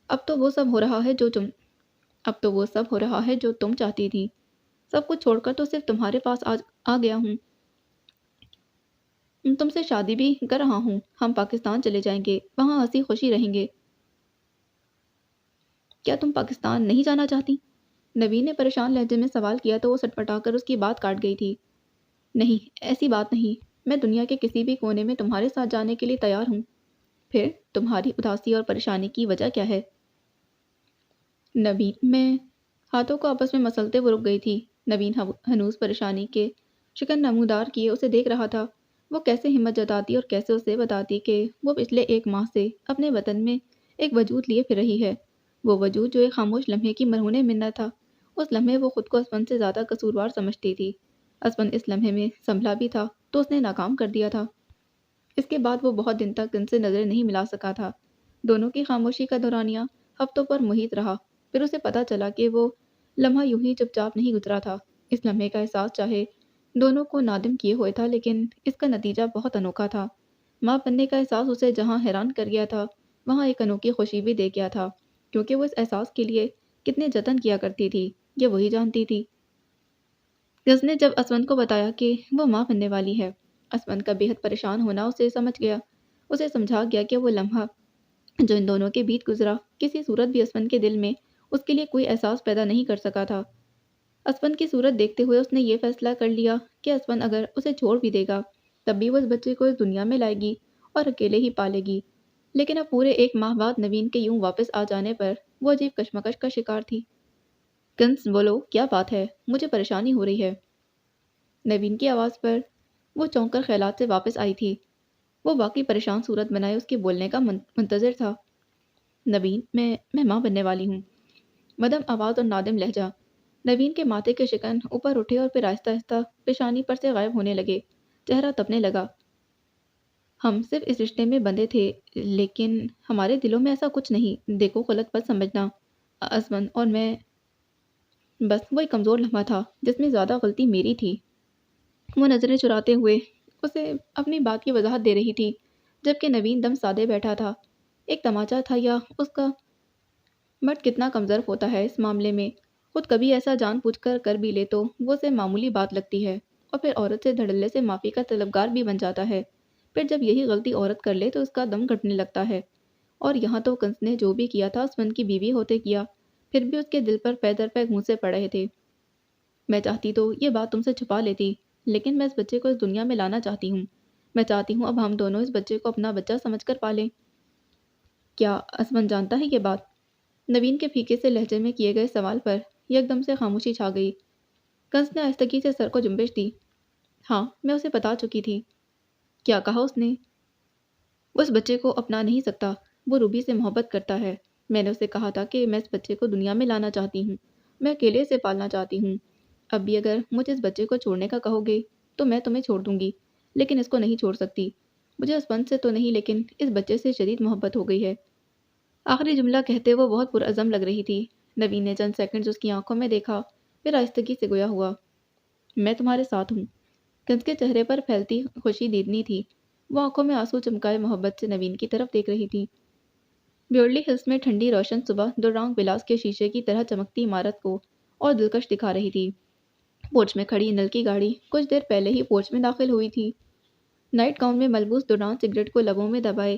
اب تو وہ سب ہو رہا ہے جو تم اب تو وہ سب ہو رہا ہے جو تم چاہتی تھی۔ سب کچھ چھوڑ کر تو صرف تمہارے پاس آ گیا ہوں، تم سے شادی بھی کر رہا ہوں، ہم پاکستان چلے جائیں گے، وہاں ہنسی خوشی رہیں گے۔ کیا تم پاکستان نہیں جانا چاہتی؟ نوین نے پریشان لہجے میں سوال کیا تو وہ سٹپٹا کر اس کی بات کاٹ گئی تھی۔ نہیں، ایسی بات نہیں، میں دنیا کے کسی بھی کونے میں تمہارے ساتھ جانے کے لیے تیار ہوں۔ پھر تمہاری اداسی اور پریشانی کی وجہ کیا ہے؟ نوین، میں ہاتھوں کو آپس میں مسلتے وہ رک گئی تھی۔ نوین ہنوز پریشانی کے شکن نمودار کیے اسے دیکھ رہا تھا۔ وہ کیسے ہمت جتاتی اور کیسے اسے بتاتی کہ وہ پچھلے ایک ماہ سے اپنے وطن میں ایک وجود لیے پھر رہی ہے، وہ وجود جو ایک خاموش لمحے کی مرہون منت تھا۔ اس لمحے وہ خود کو اسمن سے زیادہ قصوروار سمجھتی تھی۔ اسمن اس لمحے میں سنبھلا بھی تھا تو اس نے ناکام کر دیا تھا۔ اس کے بعد وہ بہت دن تک ان سے نظریں نہیں ملا سکا تھا۔ دونوں کی خاموشی کا دورانیہ ہفتوں پر محیط رہا، پھر اسے پتہ چلا کہ وہ لمحہ یوں ہی چپ چاپ نہیں گزرا تھا۔ اس لمحے کا احساس چاہے دونوں کو نادم کیے ہوئے تھا، لیکن اس کا نتیجہ بہت انوکھا تھا۔ ماں بننے کا احساس اسے جہاں حیران کر گیا تھا، وہاں ایک انوکھی خوشی بھی دے گیا تھا، کیونکہ وہ اس احساس کے لیے کتنے جتن کیا کرتی تھی یہ وہی جانتی تھی۔ گز نے جب اسمن کو بتایا کہ وہ ماں بننے والی ہے، اسمن کا بے حد پریشان ہونا اسے سمجھ گیا۔ اسے سمجھا گیا کہ وہ لمحہ جو ان دونوں کے بیچ گزرا کسی صورت بھی اسمن کے دل میں اس کے لیے کوئی احساس پیدا نہیں کر سکا تھا۔ اسمن کی صورت دیکھتے ہوئے اس نے یہ فیصلہ کر لیا کہ اسمن اگر اسے چھوڑ بھی دے گا تب بھی وہ اس بچے کو اس دنیا میں لائے گی اور اکیلے ہی پالے گی۔ لیکن اب پورے ایک ماہ بعد نوین کے یوں واپس آ جانے پر وہ عجیب کشمکش کا شکار تھی۔ کنس، بولو کیا بات ہے، مجھے پریشانی ہو رہی ہے۔ نوین کی آواز پر وہ چونک کر خیالات سے واپس آئی تھی۔ وہ واقعی پریشان صورت بنائے اس کے بولنے کا منتظر تھا۔ نوین، میں ماں بننے والی ہوں، مدم آواز اور نادم لہجہ۔ نوین کے ماتھے کے شکن اوپر اٹھے اور پھر آہستہ آہستہ پیشانی پر سے غائب ہونے لگے، چہرہ تپنے لگا۔ ہم صرف اس رشتے میں بندھے تھے، لیکن ہمارے دلوں میں ایسا کچھ نہیں، دیکھو غلط مت سمجھنا۔ اسمن اور میں، بس وہ ایک کمزور لمحہ تھا جس میں زیادہ غلطی میری تھی۔ وہ نظریں چراتے ہوئے اسے اپنی بات کی وضاحت دے رہی تھی، جبکہ نوین دم سادے بیٹھا تھا۔ ایک تماچا تھا یا اس کا مرد کتنا کمزور ہوتا ہے اس معاملے میں، خود کبھی ایسا جان بوجھ کر بھی لے تو وہ اسے معمولی بات لگتی ہے، اور پھر عورت سے دھڑلے سے معافی کا طلبگار بھی بن جاتا ہے۔ پھر جب یہی غلطی عورت کر لے تو اس کا دم گھٹنے لگتا ہے۔ اور یہاں تو کنس نے جو بھی کیا تھا اسمن کی بیوی ہوتے کیا، پھر بھی اس کے دل پر پے در پے گھونسے پڑ رہے تھے۔ میں چاہتی تو یہ بات تم سے چھپا لیتی، لیکن میں اس بچے کو اس دنیا میں لانا چاہتی ہوں۔ میں چاہتی ہوں اب ہم دونوں اس بچے کو اپنا بچہ سمجھ کر پالیں۔ کیا اسمن جانتا ہے یہ بات؟ نوین کے پھیکے سے لہجے میں کیے گئے سوال پر یکدم سے خاموشی چھا گئی۔ کنس نے آہستگی سے سر کو جنبش دی۔ ہاں، میں اسے بتا چکی تھی۔ کیا کہا اس نے؟ وہ اس بچے کو اپنا نہیں سکتا، وہ روبی سے محبت کرتا ہے۔ میں نے اسے کہا تھا کہ میں اس بچے کو دنیا میں لانا چاہتی ہوں، میں اکیلے اسے پالنا چاہتی ہوں۔ اب بھی اگر مجھے اس بچے کو چھوڑنے کا کہو گے تو میں تمہیں چھوڑ دوں گی، لیکن اس کو نہیں چھوڑ سکتی۔ مجھے اسمن سے تو نہیں، لیکن اس بچے سے شدید محبت ہو گئی ہے۔ آخری جملہ کہتے وہ بہت پرعزم لگ رہی تھی۔ نوین نے چند سیکنڈز اس کی آنکھوں میں دیکھا، پھر آہستگی سے گویا ہوا۔ میں تمہارے ساتھ ہوں۔ کنس کے چہرے پر پھیلتی خوشی دیدنی تھی۔ وہ آنکھوں میں آنسو چمکائے محبت سے نوین کی طرف دیکھ رہی تھی۔ بیورلی ہلس میں ٹھنڈی روشن صبح دورانگ ولاس کے شیشے کی طرح چمکتی عمارت کو اور دلکش دکھا رہی تھی۔ پورچ میں کھڑی انل کی گاڑی کچھ دیر پہلے ہی پورچ میں داخل ہوئی تھی۔ نائٹ گاؤن میں ملبوس دوران سگریٹ کو لبوں میں دبائے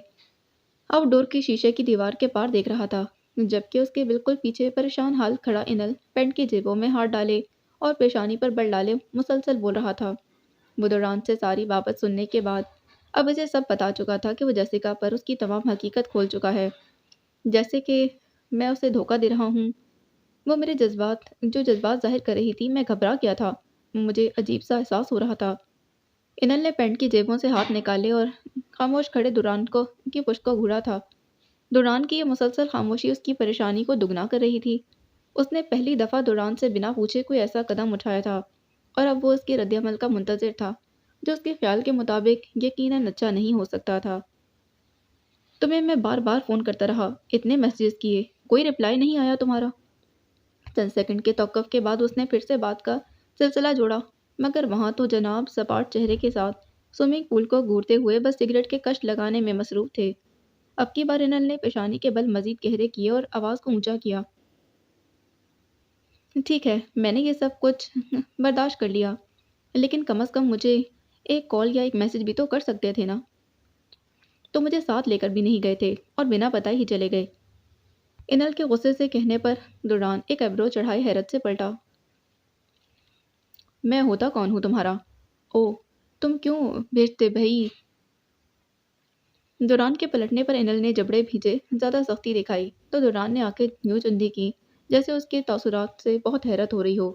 آؤٹ ڈور کی شیشے کی دیوار کے پار دیکھ رہا تھا، جبکہ اس کے بالکل پیچھے پریشان حال کھڑا انل پینٹ کی جیبوں میں ہاتھ ڈالے اور پیشانی پر بل ڈالے مسلسل بول رہا تھا۔ وہ دوران سے ساری بابت سننے کے بعد اب اسے سب بتا چکا تھا کہ وہ جیسیکا پر اس کی تمام حقیقت کھول چکا ہے، جیسے کہ میں اسے دھوکہ دے رہا ہوں۔ وہ میرے جذبات ظاہر کر رہی تھی۔ میں گھبرا گیا تھا، مجھے عجیب سا احساس ہو رہا تھا۔ انل نے پینٹ کی جیبوں سے ہاتھ نکالے اور خاموش کھڑے دوران کی پشت کو گھورا تھا۔ دوران کی یہ مسلسل خاموشی اس کی پریشانی کو دگنا کر رہی تھی۔ اس نے پہلی دفعہ دوران سے بنا پوچھے کوئی ایسا قدم اٹھایا تھا اور اب وہ اس کے رد عمل کا منتظر تھا، جو اس کے خیال کے مطابق یقیناً اچھا نہیں ہو سکتا تھا۔ تمہیں میں بار بار فون کرتا رہا، اتنے میسیجز کیے، کوئی رپلائی نہیں آیا تمہارا۔ چند سیکنڈ کے توقف کے بعد اس نے پھر سے بات کا سلسلہ جوڑا، مگر وہاں تو جناب سپاٹ چہرے کے ساتھ سوئمنگ پول کو گھورتے ہوئے بس سگریٹ کے کش لگانے میں مصروف تھے۔ اب کی بار انل نے پیشانی کے بل مزید گہرے کیے اور آواز کو اونچا کیا۔ ٹھیک ہے، میں نے یہ سب کچھ برداشت کر لیا، لیکن کم از کم مجھے ایک کال یا ایک میسج بھی تو کر سکتے تھے نا۔ تو مجھے ساتھ لے کر بھی نہیں گئے تھے اور بنا بتائے ہی چلے گئے۔ انل کے غصے سے کہنے پر دوران ایک ایبرو چڑھائے حیرت سے پلٹا۔ میں ہوتا کون ہوں تمہارا؟ او، تم کیوں بھیجتے بھائی؟ دوران کے پلٹنے پر انل نے جبڑے بھیجے زیادہ سختی دکھائی تو دوران نے آنکھیں یوں چندی کی جیسے اس کے تاثرات سے بہت حیرت ہو رہی ہو۔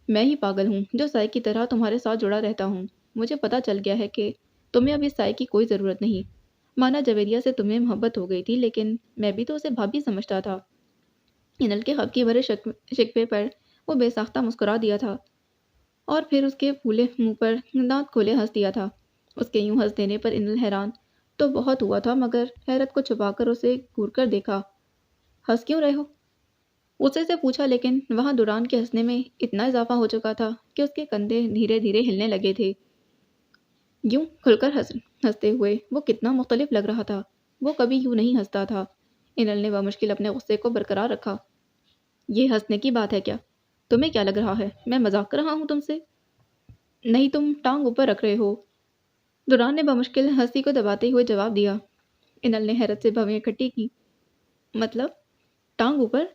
میں ہی پاگل ہوں جو سائے کی طرح تمہارے ساتھ جڑا رہتا ہوں۔ مجھے پتہ چل گیا ہے کہ تمہیں اب اس سائے کی کوئی ضرورت نہیں۔ مانا جویریہ سے تمہیں محبت ہو گئی تھی، لیکن میں بھی تو اسے بھابھی سمجھتا تھا۔ انل کے خفگی بھرے شکوے پر وہ بے ساختہ مسکرا دیا تھا اور پھر اس کے پھولے منہ پر دانت کھولے ہنس دیا تھا۔ اس کے یوں ہنس دینے پر انل حیران تو بہت ہوا تھا، مگر حیرت کو چھپا کر اسے گھور کر دیکھا۔ ہنس کیوں رہے ہو؟ غصے سے پوچھا، لیکن وہاں دوران کے ہنسنے میں اتنا اضافہ ہو چکا تھا کہ اس کے کندھے دھیرے دھیرے ہلنے لگے تھے۔ یوں کھل کر ہنستے ہوئے وہ کتنا مختلف لگ رہا تھا۔ وہ کبھی یوں نہیں ہنستا تھا۔ انل نے بمشکل اپنے غصے کو برقرار رکھا۔ یہ ہنسنے کی بات ہے کیا؟ تمہیں کیا لگ رہا ہے میں مذاق کر رہا ہوں تم سے؟ نہیں، تم ٹانگ اوپر رکھ رہے ہو، دوران نے بمشکل ہنسی کو دباتے ہوئے جواب دیا۔ انل نے حیرت سے بھویں اکٹھی کی۔ مطلب ٹانگ اوپر؟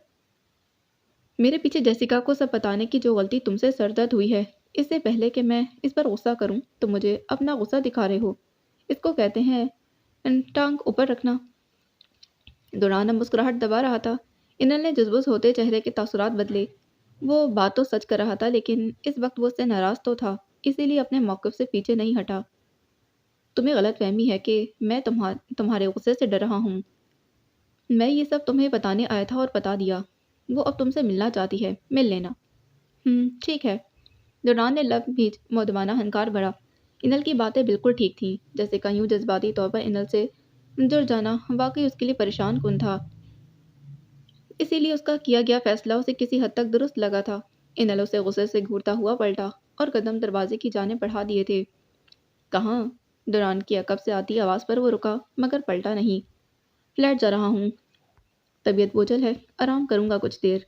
میرے پیچھے جیسیکا کو سب بتانے کی جو غلطی تم سے سرزد ہوئی ہے، اس سے پہلے کہ میں اس پر غصہ کروں تو مجھے اپنا غصہ دکھا رہے ہو۔ اس کو کہتے ہیں ٹانگ اوپر رکھنا۔ دوران اب مسکراہٹ دبا رہا تھا۔ انل نے جزبز ہوتے چہرے کے تاثرات بدلے۔ وہ بات تو سچ کر رہا تھا، لیکن اس وقت وہ اس سے ناراض تو تھا، اسی لیے اپنے موقف سے پیچھے نہیں ہٹا۔ تمہیں غلط فہمی ہے کہ میں تمہارے غصے سے ڈر رہا ہوں۔ میں یہ سب تمہیں بتانے آیا تھا اور بتا دیا۔ وہ اب تم سے ملنا چاہتی ہے، مل لینا۔ ٹھیک ہے۔ دوران نے لب بھیج مودبانہ ہنکار بھرا۔ انل کی باتیں بالکل ٹھیک تھیں، جیسے کہ یوں جذباتی طور پر انل سے جڑ جانا واقعی اس کے لیے پریشان کن تھا۔ اسی لیے اس کا کیا گیا فیصلہ اسے کسی حد تک درست لگا تھا۔ انل اسے غصے سے گھورتا ہوا پلٹا اور قدم دروازے کی جانب بڑھا دیے تھے۔ کہاں؟ دوران کی عقب سے آتی آواز پر وہ رکا، مگر پلٹا نہیں۔ فلیٹ جا رہا ہوں، طبیعت بوجھل ہے، آرام کروں گا کچھ دیر۔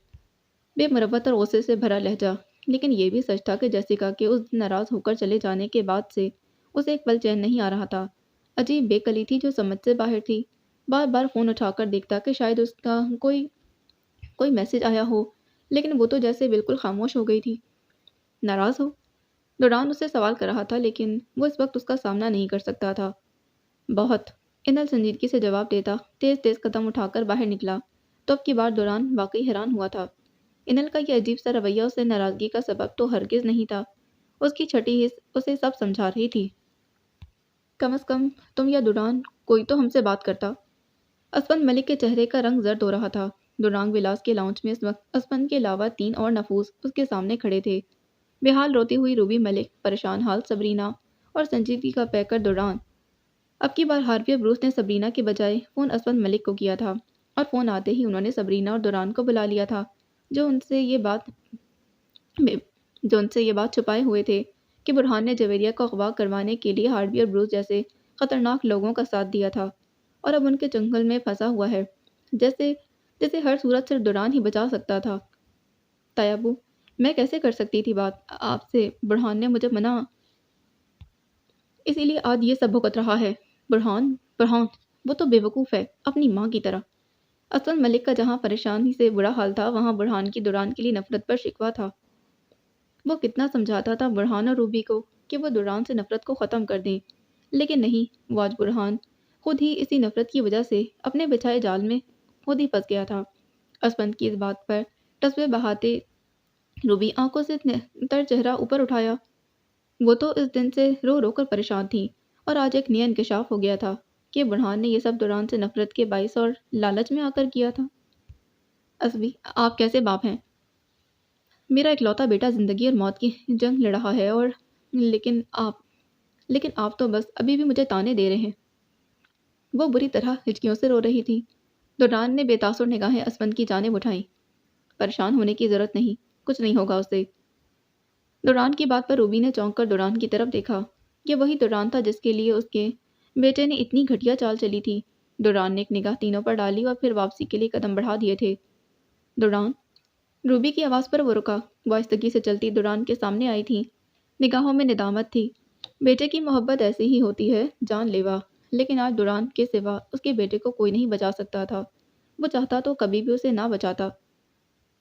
بے مروت اور غصے سے بھرا لہجہ، لیکن یہ بھی سچ تھا کہ جیسیکا کے اس ناراض ہو کر چلے جانے کے بعد سے اسے ایک پل چین نہیں آ رہا تھا۔ عجیب بے کلی تھی جو سمجھ سے باہر تھی۔ بار بار فون اٹھا کر دیکھتا کہ شاید اس کا کوئی میسج آیا ہو، لیکن وہ تو جیسے بالکل خاموش ہو گئی تھی۔ ناراض ہو؟ دوران اس سے سوال کر رہا تھا، لیکن وہ اس وقت اس کا سامنا نہیں کر سکتا تھا۔ بہت، انل سنجیدگی سے جواب دیتا تیز تیز قدم اٹھا کر باہر نکلا۔ تو اب کی بار دوران واقعی حیران ہوا تھا۔ انل کا یہ عجیب سا رویہ اسے ناراضگی کا سبب تو ہرگز نہیں تھا۔ اس کی چھٹی حس اسے سب سمجھا رہی تھی۔ کم از کم تم یا دوران کوئی تو ہم سے بات کرتا۔ اسپن ملک کے چہرے کا رنگ زرد ہو رہا تھا۔ دورانگ ولاس کے لاؤنج میں اس وقت اسپن کے علاوہ 3 اور نفوس اس کے سامنے کھڑے تھے۔ بےحال روتی ہوئی روبی ملک، پریشان حال سبرینا اور سنجیدگی کا پیکر دوران۔ اب کی بار ہاروی بروس نے سبرینا کے بجائے فون اسپن ملک کو کیا تھا، اور فون آتے ہی انہوں نے سبرینا اور دوران کو بلا لیا تھا، جو ان سے یہ بات جو ان سے یہ بات چھپائے ہوئے تھے کہ برہان نے جویریہ کو اغوا کروانے کے لیے ہارڈی اور بروس جیسے خطرناک لوگوں کا ساتھ دیا تھا اور اب ان کے چنگل میں پھنسا ہوا ہے، جیسے جیسے ہر صورت صرف دوران ہی بچا سکتا تھا۔ تیابو، میں کیسے کر سکتی تھی بات آپ سے؟ برہان نے مجھے منع، اسی لیے آج یہ سب بھگت رہا ہے۔ برہان وہ تو بیوقوف ہے، اپنی ماں کی طرح۔ اصل ملک کا جہاں پریشانی سے برا حال تھا، وہاں برہان کی دوران کے لیے نفرت پر شکوہ تھا۔ وہ کتنا سمجھاتا تھا برہان اور روبی کو کہ وہ دوران سے نفرت کو ختم کر دیں، لیکن نہیں، وہ آج برہان خود ہی اسی نفرت کی وجہ سے اپنے بچھائے جال میں خود ہی پھنس گیا تھا۔ اسپند کی اس بات پر ٹسوے بہاتے روبی آنکھوں سے تر چہرہ اوپر اٹھایا۔ وہ تو اس دن سے رو رو کر پریشان تھی اور آج ایک نیا انکشاف ہو گیا تھا کہ برہان نے یہ سب دوران سے نفرت کے باعث اور لالچ میں آ کر کیا تھا۔ اسبی، آپ کیسے باپ ہیں؟ میرا اکلوتا بیٹا زندگی اور موت کی جنگ لڑ رہا ہے اور لیکن آپ تو بس ابھی بھی مجھے تانے دے رہے ہیں۔ وہ بری طرح ہچکیوں سے رو رہی تھی۔ دوران نے بے تاثر نگاہیں اسپند کی جانب اٹھائیں۔ پریشان ہونے کی ضرورت نہیں، کچھ نہیں ہوگا اسے۔ دوران کی بات پر روبی نے چونک کر دوران کی طرف دیکھا۔ یہ وہی دوران تھا جس کے لیے اس کے بیٹے نے اتنی گھٹیا چال چلی تھی۔ دوران نے ایک نگاہ تینوں پر ڈالی اور پھر واپسی کے لیے قدم بڑھا دیے تھے۔ دوران، روبی کی آواز پر وہ رکا۔ وہ آہستگی سے چلتی دوران کے سامنے آئی تھی، نگاہوں میں ندامت تھی۔ بیٹے کی محبت ایسی ہی ہوتی ہے، جان لیوا، لیکن آج دوران کے سوا اس کے بیٹے کو کوئی نہیں بچا سکتا تھا۔ وہ چاہتا تو کبھی بھی اسے نہ بچاتا۔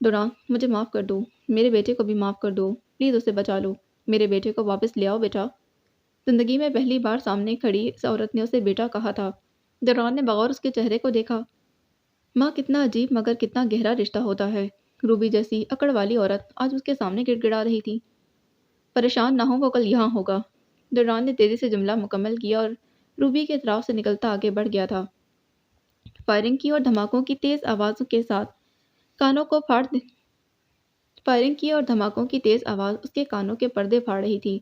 دوران، مجھے معاف کر دو، میرے بیٹے کو بھی معاف کر دو، پلیز اسے بچا لو، میرے بیٹے کو واپس لے آؤ بیٹا۔ زندگی میں پہلی بار سامنے کھڑی اس عورت نے اسے بیٹا کہا تھا۔ دوران نے بغور اس کے چہرے کو دیکھا۔ ماں کتنا عجیب مگر کتنا گہرا رشتہ ہوتا ہے۔ روبی جیسی اکڑ والی عورت آج اس کے سامنے گڑ گڑا رہی تھی۔ پریشان نہ ہو، وہ کل یہاں ہوگا۔ دوران نے تیزی سے جملہ مکمل کیا اور روبی کے اطراف سے نکلتا آگے بڑھ گیا تھا۔ فائرنگ کی اور دھماکوں کی تیز آواز اس کے کانوں کے پردے پھاڑ رہی تھی۔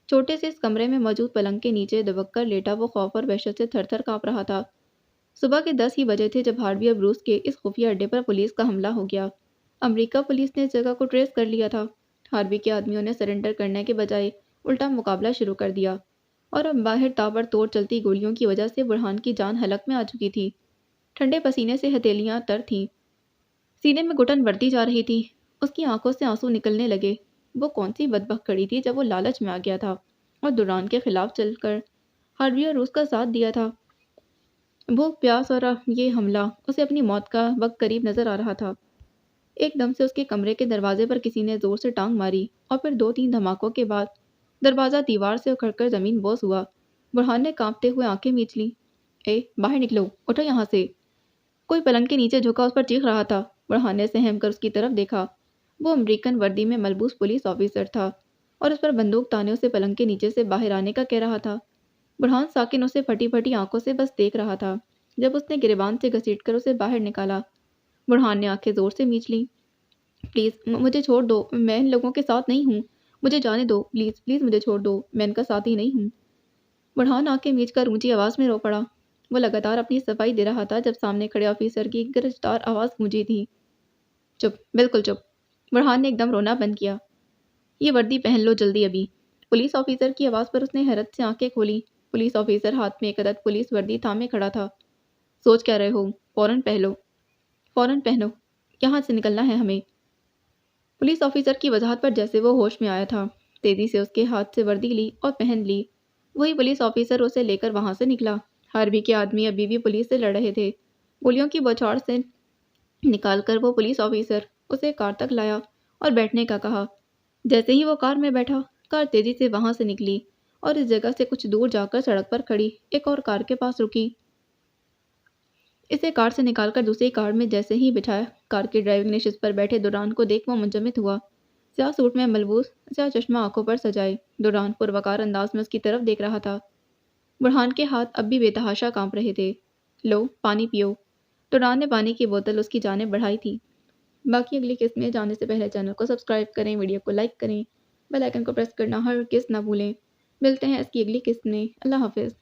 چھوٹے سے اس کمرے میں موجود پلنگ کے نیچے دبک کر لیٹا وہ خوف اور وحشت سے تھر تھر کانپ رہا تھا۔ صبح کے 10 ہی بجے تھے جب ہارڈی اور بروس کے اس خفیہ اڈے پر پولیس کا حملہ ہو گیا۔ امریکہ پولیس نے اس جگہ کو ٹریس کر لیا تھا۔ ہارڈی کے آدمیوں نے سرنڈر کرنے کے بجائے الٹا مقابلہ شروع کر دیا اور اب باہر تابڑ توڑ چلتی گولیوں کی وجہ سے برہان کی جان حلق میں آ چکی تھی۔ ٹھنڈے پسینے سے ہتھیلیاں تر تھیں، سینے میں گھٹن بڑھتی جا رہی تھی، اس کی آنکھوں سے آنسو نکلنے لگے۔ وہ کون سی بدبخت کھڑی تھی جب وہ لالچ میں آ گیا تھا اور دوران کے خلاف چل کر ہارڈی اور روس کا ساتھ دیا تھا۔ بھوک پیاس اور یہ حملہ اسے اپنی موت کا وقت قریب نظر آ رہا تھا۔ ایک دم سے اس کے کمرے کے دروازے پر کسی نے زور سے ٹانگ ماری اور پھر 2-3 دھماکوں کے بعد دروازہ دیوار سے اکھڑ کر زمین بوس ہوا۔ برہان نے کانپتے ہوئے آنکھیں میچ لیں۔ باہر نکلو، اٹھو یہاں سے۔ کوئی پلنگ کے نیچے جھکا اس پر چیخ رہا تھا۔ برہان نے سہم کر اس کی طرف دیکھا۔ وہ امریکن وردی میں ملبوس پولیس آفیسر تھا اور اس پر بندوق تانے اسے پلنگ کے نیچے سے باہر آنے کا کہہ رہا تھا۔ برہان ساکن اسے پھٹی پھٹی آنکھوں سے بس دیکھ رہا تھا جب اس نے گریبان سے گھسیٹ کر اسے باہر نکالا۔ برہان نے آنکھیں زور سے میچ لیں۔ پلیز مجھے چھوڑ دو، میں ان لوگوں کے ساتھ نہیں ہوں، مجھے جانے دو، پلیز پلیز مجھے چھوڑ دو، میں ان کا ساتھی نہیں ہوں۔ برہان آنکھیں میچ کر اونچی آواز میں رو پڑا۔ وہ لگاتار اپنی صفائی دے رہا تھا جب سامنے کھڑے آفیسر کی گرجدار آواز گونجی تھی۔ چپ، بالکل چپ۔ برہان نے ایک دم رونا بند کیا۔ یہ وردی پہن لو جلدی ابھی۔ پولیس آفیسر کی آواز پر اس نے حیرت سے آنکھیں کھولی۔ پولیس آفیسر ہاتھ میں ایک عدد پولیس وردی تھامے کھڑا تھا۔ سوچ کیا رہے ہو؟ فوراً پہنو، یہاں سے نکلنا ہے ہمیں۔ پولیس آفیسر کی وضاحت پر جیسے وہ ہوش میں آیا تھا، تیزی سے اس کے ہاتھ سے وردی لی اور پہن لی۔ وہی پولیس آفیسر اسے لے کر وہاں سے نکلا۔ ہاربی کے آدمی ابھی بھی پولیس سے لڑ رہے تھے۔ گولیوں کی بوچھاڑ سے نکال کر وہ پولیس آفیسر اسے کار تک لایا اور بیٹھنے کا کہا۔ جیسے ہی وہ کار میں بیٹھا، کار تیزی سے وہاں سے نکلی اور اس جگہ سے کچھ دور جا کر سڑک پر کھڑی ایک اور کار کے پاس رکی۔ اسے کار سے نکال کر دوسری کار میں جیسے ہی بٹھایا، کار کی ڈرائیونگ نشست پر بیٹھے دوران کو دیکھ وہ منجمد ہوا۔ سیاہ سوٹ میں ملبوس، سیاہ چشمہ آنکھوں پر سجائے، دوران پروقار انداز میں اس کی طرف دیکھ رہا تھا۔ برہان کے ہاتھ اب بھی بے تحاشا کانپ رہے تھے۔ لو، پانی پیو۔ دوران نے پانی کی بوتل اس کی جانب بڑھائی تھی۔ باقی اگلی قسط میں جانے سے پہلے چینل کو سبسکرائب کریں، ویڈیو کو لائک کریں، بیل آئیکن کو پریس کرنا ہرگز نہ بھولیں۔ ملتے ہیں اس کی اگلی قسط میں۔ اللہ حافظ۔